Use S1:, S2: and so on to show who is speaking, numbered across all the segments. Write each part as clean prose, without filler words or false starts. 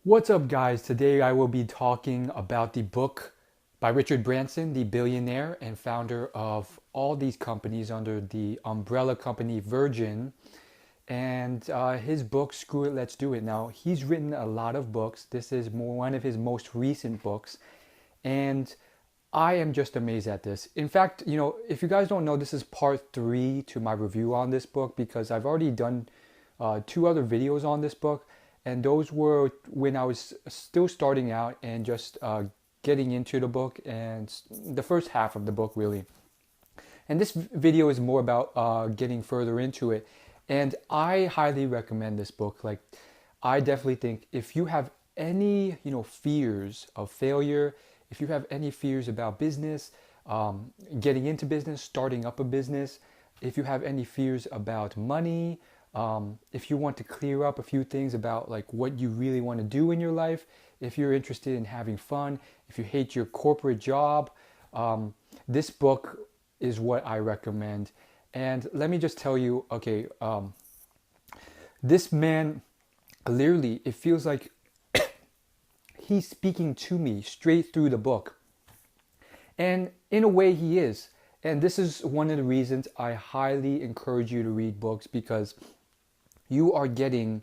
S1: What's up, guys? Today I will be talking about the book by Richard Branson, the billionaire and founder of all these companies under the umbrella company Virgin. And his book, Screw It, Let's Do It. Now, he's written a lot of books. This is one of his most recent books. And I am just amazed at this. In fact, if you guys don't know, this is part three to my review on this book because I've already done two other videos on this book, and those were when I was still starting out and just getting into the book and the first half of the book, really. And this video is more about getting further into it. And I highly recommend this book. Like, I definitely think if you have any, fears of failure, if you have any fears about business, getting into business, starting up a business, if you have any fears about money, if you want to clear up a few things about like what you really want to do in your life, if you're interested in having fun, if you hate your corporate job, this book is what I recommend. And let me just tell you, okay, this man, literally, it feels like he's speaking to me straight through the book. And in a way, he is. And this is one of the reasons I highly encourage you to read books, because you are getting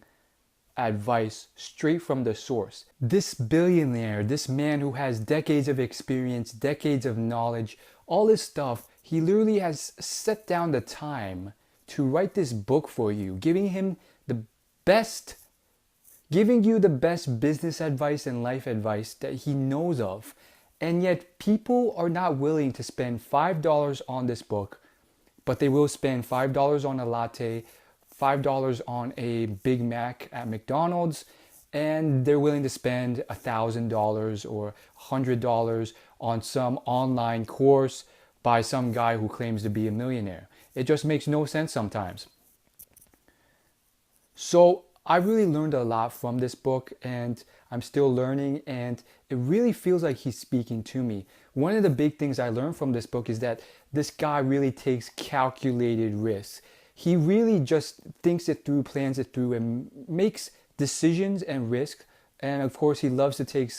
S1: advice straight from the source. This billionaire, this man who has decades of experience, decades of knowledge, all this stuff, he literally has set down the time to write this book for you, giving you the best business advice and life advice that he knows of. And yet people are not willing to spend $5 on this book, but they will spend $5 on a latte, $5 on a Big Mac at McDonald's, and they're willing to spend $1,000 or $100 on some online course by some guy who claims to be a millionaire. It just makes no sense sometimes. So I really learned a lot from this book, and I'm still learning, and it really feels like he's speaking to me. One of the big things I learned from this book is that this guy really takes calculated risks. He really just thinks it through, plans it through, and makes decisions and risk. And of course, he loves to take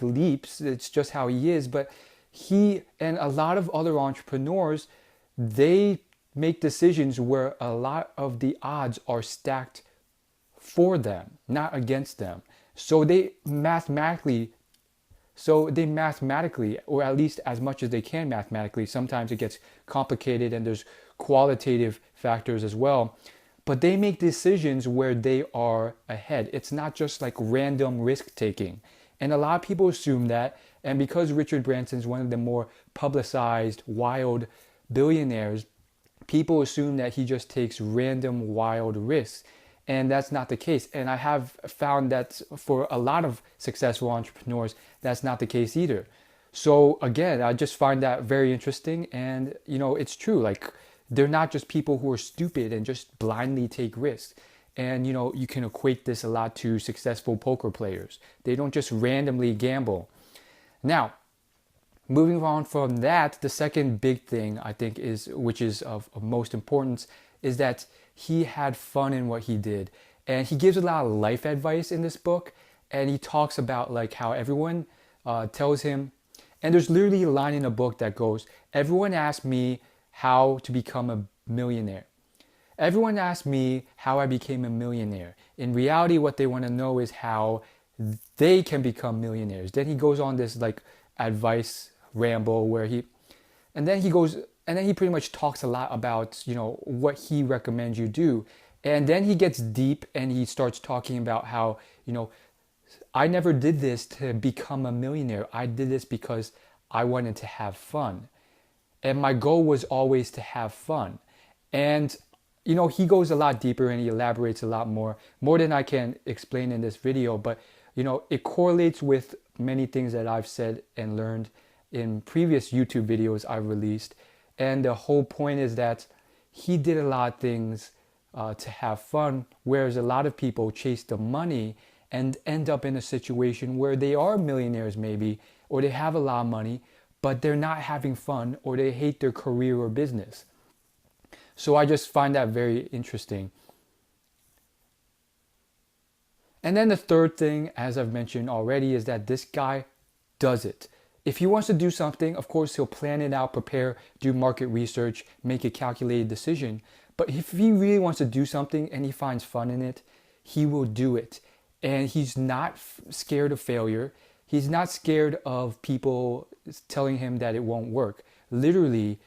S1: leaps. It's just how he is. But he and a lot of other entrepreneurs, they make decisions where a lot of the odds are stacked for them, not against them. So they mathematically, or at least as much as they can mathematically, sometimes it gets complicated and there's qualitative factors as well, but they make decisions where they are ahead. It's not just like random risk taking. And a lot of people assume that, and because Richard Branson is one of the more publicized, wild billionaires, people assume that he just takes random wild risks. And that's not the case. And I have found that for a lot of successful entrepreneurs, that's not the case either. So again, I just find that very interesting. And, it's true. Like, they're not just people who are stupid and just blindly take risks. And, you can equate this a lot to successful poker players. They don't just randomly gamble. Now, moving on from that, the second big thing I think which is of most importance, is that he had fun in what he did. And he gives a lot of life advice in this book. And he talks about like how everyone tells him, and there's literally a line in the book that goes, everyone asked me how to become a millionaire. Everyone asked me how I became a millionaire. In reality, what they want to know is how they can become millionaires. Then he goes on this like advice ramble and then he pretty much talks a lot about, what he recommends you do. And then he gets deep and he starts talking about how, I never did this to become a millionaire. I did this because I wanted to have fun. And my goal was always to have fun. And, he goes a lot deeper and he elaborates a lot more than I can explain in this video. But, it correlates with many things that I've said and learned in previous YouTube videos I've released. And the whole point is that he did a lot of things to have fun, whereas a lot of people chase the money and end up in a situation where they are millionaires maybe, or they have a lot of money, but they're not having fun, or they hate their career or business. So I just find that very interesting. And then the third thing, as I've mentioned already, is that this guy does it. If he wants to do something, of course, he'll plan it out, prepare, do market research, make a calculated decision. But if he really wants to do something and he finds fun in it, he will do it. And he's not scared of failure. He's not scared of people telling him that it won't work. Literally,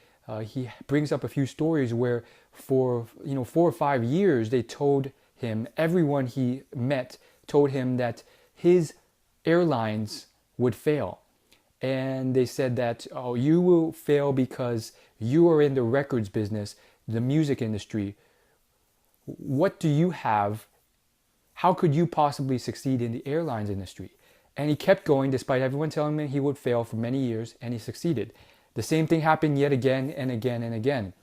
S1: he brings up a few stories where for 4 or 5 years they told him, everyone he met told him that his airlines would fail. And they said that, oh, you will fail because you are in the records business, the music industry. What do you have? How could you possibly succeed in the airlines industry? And he kept going despite everyone telling him he would fail for many years, and he succeeded. The same thing happened yet again and again and again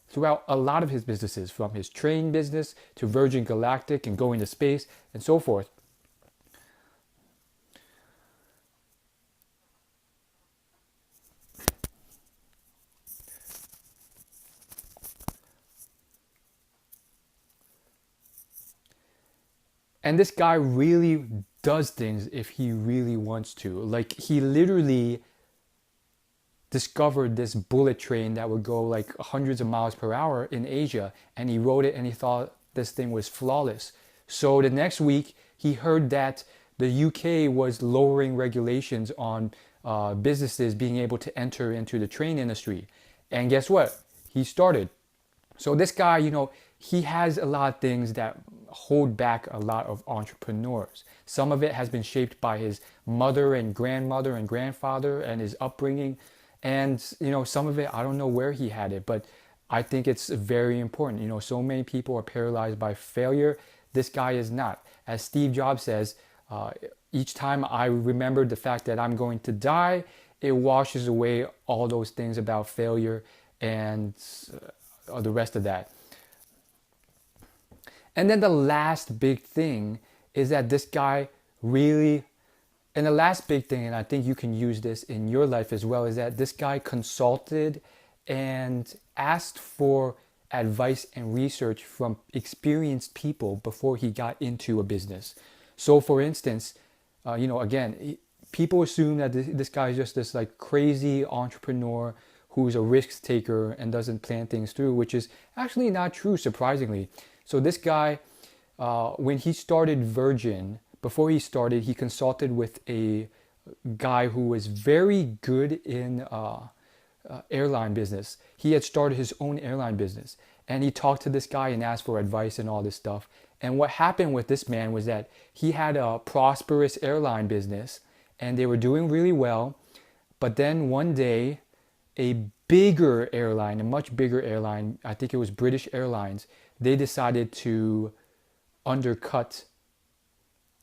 S1: throughout a lot of his businesses, from his train business to Virgin Galactic and going to space and so forth. And this guy really does things if he really wants to. Like, he literally discovered this bullet train that would go like hundreds of miles per hour in Asia, and he wrote it and he thought this thing was flawless. So the next week he heard that the UK was lowering regulations on businesses being able to enter into the train industry. And guess what? He started. So this guy, he has a lot of things that hold back a lot of entrepreneurs. Some of it has been shaped by his mother and grandfather and his upbringing. And, some of it, I don't know where he had it, but I think it's very important. So many people are paralyzed by failure. This guy is not. As Steve Jobs says, each time I remember the fact that I'm going to die, it washes away all those things about failure and the rest of that. And then the last big thing is that this guy really, and the last big thing, and I think you can use this in your life as well, is that this guy consulted and asked for advice and research from experienced people before he got into a business. So for instance, again, people assume that this guy is just this like crazy entrepreneur who's a risk taker and doesn't plan things through, which is actually not true, surprisingly. So this guy, when he started Virgin, before he started, he consulted with a guy who was very good in airline business. He had started his own airline business, and he talked to this guy and asked for advice and all this stuff. And what happened with this man was that he had a prosperous airline business, and they were doing really well. But then one day, a bigger airline, a much bigger airline, I think it was British Airlines, they decided to undercut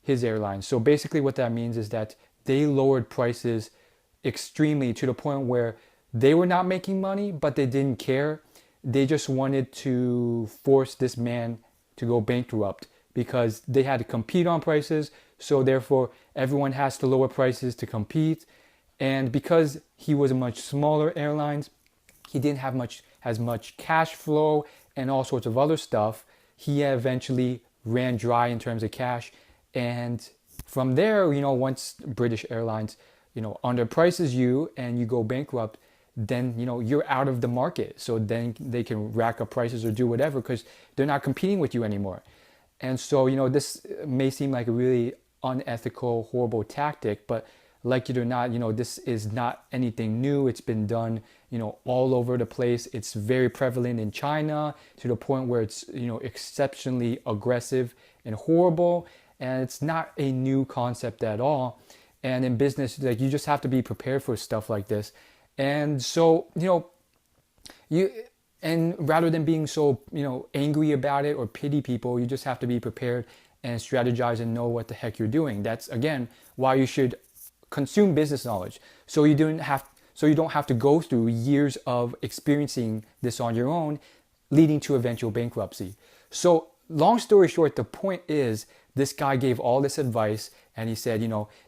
S1: his airline. So basically what that means is that they lowered prices extremely to the point where they were not making money, but they didn't care. They just wanted to force this man to go bankrupt because they had to compete on prices. So therefore, everyone has to lower prices to compete. And because he was a much smaller airline, he didn't have as much cash flow and all sorts of other stuff. He eventually ran dry in terms of cash. And from there, once British Airlines, underprices you and you go bankrupt, then, you're out of the market. So then they can rack up prices or do whatever because they're not competing with you anymore. And so, this may seem like a really unethical, horrible tactic, but like it or not, this is not anything new. It's been done, all over the place. It's very prevalent in China to the point where it's, exceptionally aggressive and horrible. And it's not a new concept at all. And in business, like, you just have to be prepared for stuff like this. And so, and rather than being so, angry about it or pity people, you just have to be prepared and strategize and know what the heck you're doing. That's, again, why you should consume business knowledge. So you don't have to go through years of experiencing this on your own, leading to eventual bankruptcy. So long story short, the point is, this guy gave all this advice and he said,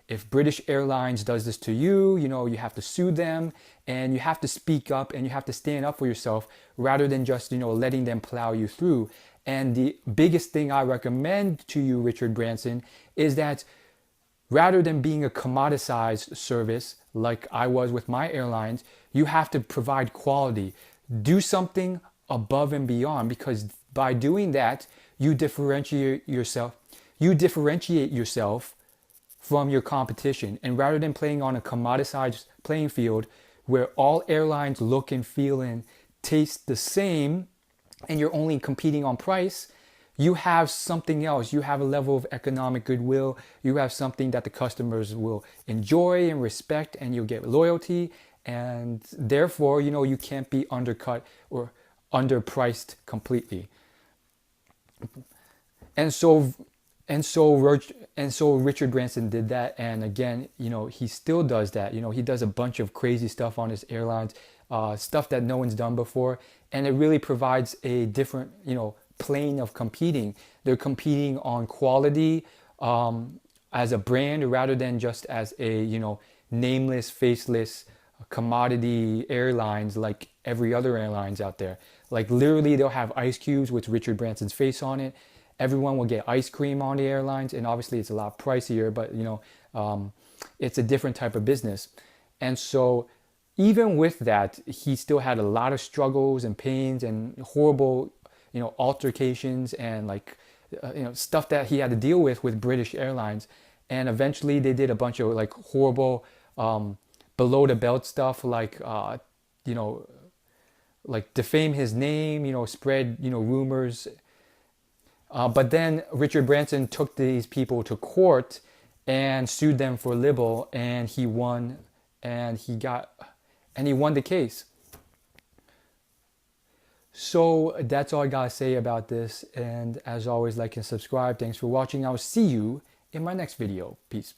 S1: if British Airlines does this to you, you have to sue them and you have to speak up and you have to stand up for yourself rather than just, letting them plow you through. And the biggest thing I recommend to you, Richard Branson, is that rather than being a commoditized service like I was with my airlines, you have to provide quality. Do something above and beyond, because by doing that, you differentiate yourself. You differentiate yourself from your competition. And rather than playing on a commoditized playing field where all airlines look and feel and taste the same, and you're only competing on price, you have something else. You have a level of economic goodwill. You have something that the customers will enjoy and respect, and you'll get loyalty. And therefore, you can't be undercut or underpriced completely. And so Richard Branson did that, and again, he still does that. He does a bunch of crazy stuff on his airlines, stuff that no one's done before, and it really provides a different, plane of competing. They're competing on quality as a brand rather than just as a, nameless, faceless commodity airlines like every other airlines out there. Like literally, they'll have ice cubes with Richard Branson's face on it. Everyone will get ice cream on the airlines, and obviously it's a lot pricier, but it's a different type of business. And so even with that, he still had a lot of struggles and pains and horrible, altercations and stuff that he had to deal with British Airlines. And eventually they did a bunch of horrible below the belt stuff, like defame his name, spread, rumors. But then Richard Branson took these people to court and sued them for libel, and he won, and he won the case. So that's all I gotta say about this. And as always, like and subscribe. Thanks for watching. I'll see you in my next video. Peace.